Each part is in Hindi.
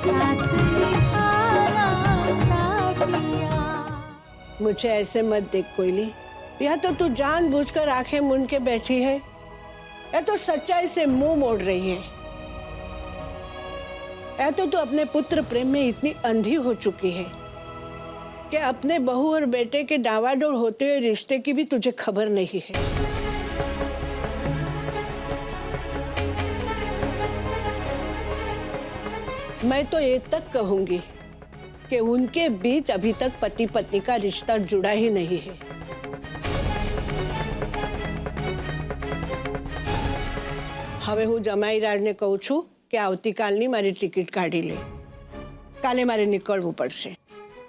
साथ निभाना साथिया। मुझे ऐसे मत देख कोयली, या तो तू जानबूझकर आंखें मूंद के बैठी है या तो सच्चाई से मुंह मोड़ रही है, या तो तू अपने पुत्र प्रेम में इतनी अंधी हो चुकी है कि अपने बहू और बेटे के डावाडोल होते हुए रिश्ते की भी तुझे खबर नहीं है। मैं तो ये तक कहूंगी कि उनके बीच अभी तक पति पत्नी का रिश्ता जुड़ा ही नहीं है। હવે હું જમાઈ રાજને કહું છું કે આવતીકાલની મારી ટિકિટ કાઢી લે, કાલે મારે નીકળવું પડશે।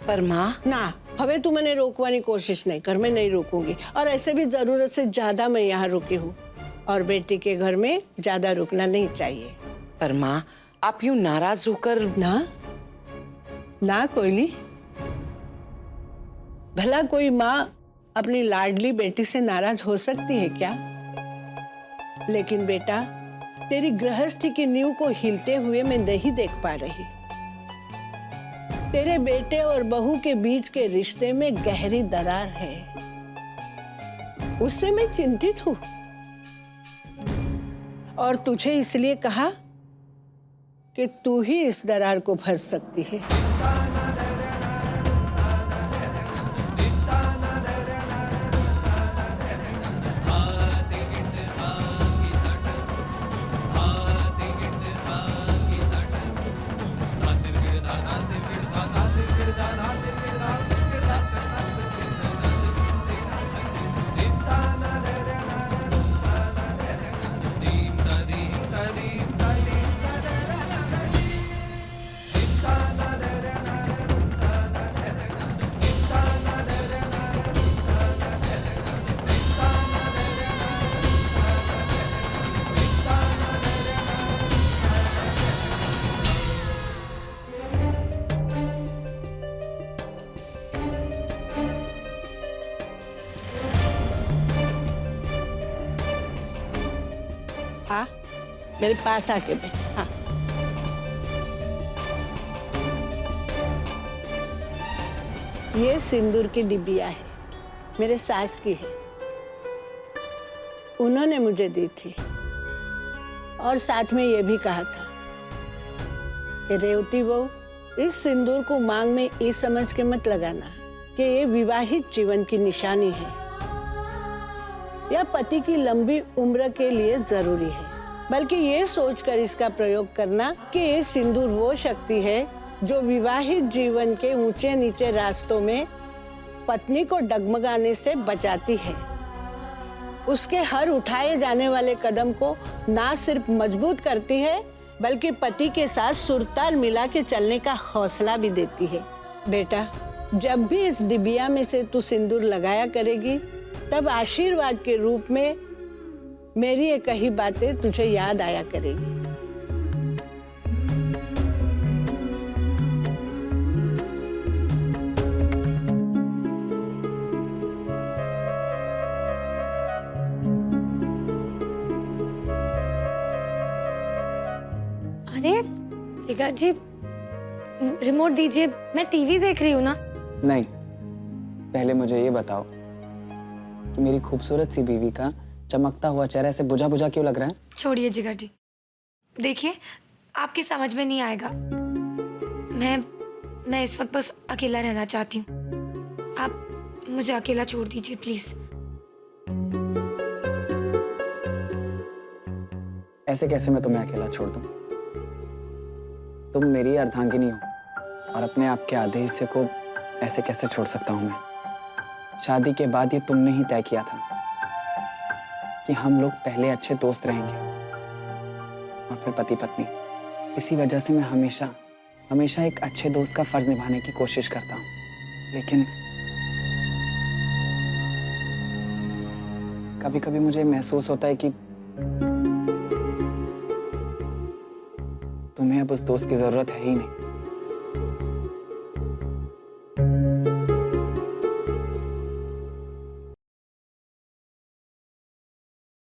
पर माँ, ना, હવે तू મને रोकवानी कोशिश नहीं कर, मैं नहीं रोकूंगी। और ऐसे भी जरूरत से ज्यादा मैं यहाँ रुकी हूँ और बेटी के घर में ज्यादा रुकना नहीं चाहिए। पर माँ, आप यूं नाराज होकर। ना ना कोयली, भला कोई माँ अपनी लाडली बेटी से नाराज हो सकती है क्या? लेकिन बेटा, तेरी गृहस्थी की नींव को हिलते हुए मैं नहीं देख पा रही। तेरे बेटे और बहू के बीच के रिश्ते में गहरी दरार है, उससे मैं चिंतित हूं और तुझे इसलिए कहा कि तू ही इस दरार को भर सकती है। हाँ, मेरे पास आके बैठ। हाँ, ये सिंदूर की डिबिया है, मेरे सास की है, उन्होंने मुझे दी थी और साथ में ये भी कहा था कि रेवती बहू, इस सिंदूर को मांग में ये समझ के मत लगाना कि ये विवाहित जीवन की निशानी है या पति की लंबी उम्र के लिए जरूरी है, बल्कि ये सोचकर इसका प्रयोग करना कि ये सिंदूर वो शक्ति है जो विवाहित जीवन के ऊंचे नीचे रास्तों में पत्नी को डगमगाने से बचाती है, उसके हर उठाए जाने वाले कदम को ना सिर्फ मजबूत करती है बल्कि पति के साथ सुरताल मिला के चलने का हौसला भी देती है। बेटा, जब भी इस डिबिया में से तू सिंदूर लगाया करेगी तब आशीर्वाद के रूप में मेरी ये कही बातें तुझे याद आया करेगी। अरे जिगर जी, रिमोट दीजिए, मैं टीवी देख रही हूँ ना। नहीं, पहले मुझे ये बताओ कि मेरी खूबसूरत सी बीवी का चमकता हुआ चेहरा ऐसे बुझा बुझा क्यों लग रहा है? छोड़िए जिगर जी, देखिए आपकी समझ में नहीं आएगा। मैं इस वक्त बस अकेला रहना चाहती हूँ। आप मुझे अकेला छोड़ दीजिए प्लीज। ऐसे कैसे मैं तुम्हें अकेला छोड़ दूं? तुम मेरी अर्धांगिनी हो और अपने आप के आधे हिस्से को ऐसे कैसे छोड़ सकता हूं मैं? शादी के बाद ये तुमने ही तय किया था कि हम लोग पहले अच्छे दोस्त रहेंगे और फिर पति पत्नी। इसी वजह से मैं हमेशा एक अच्छे दोस्त का फर्ज निभाने की कोशिश करता हूँ, लेकिन कभी कभी मुझे महसूस होता है कि तुम्हें अब उस दोस्त की जरूरत है ही नहीं।